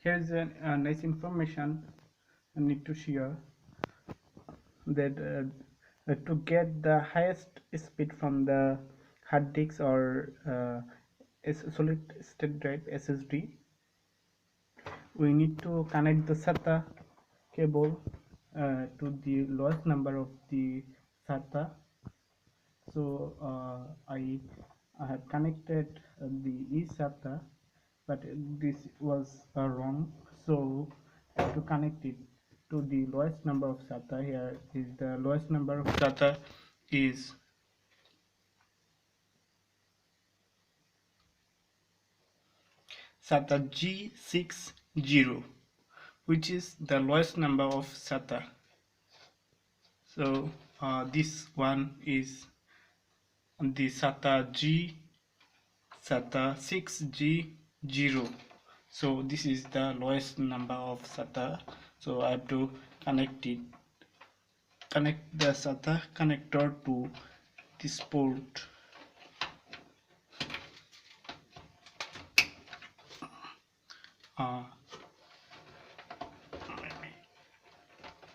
Here's a nice information I need to share, that to get the highest speed from the hard disk or solid state drive SSD, we need to connect the SATA cable to the lowest number of the SATA. So I have connected the eSATA, but this was wrong. So I have to connect it to the lowest number of SATA. Here is the lowest number of SATA is SATA G60, which is the lowest number of SATA. So this one is the SATA 6G0. So this is the lowest number of SATA. So I have to connect the SATA connector to this port.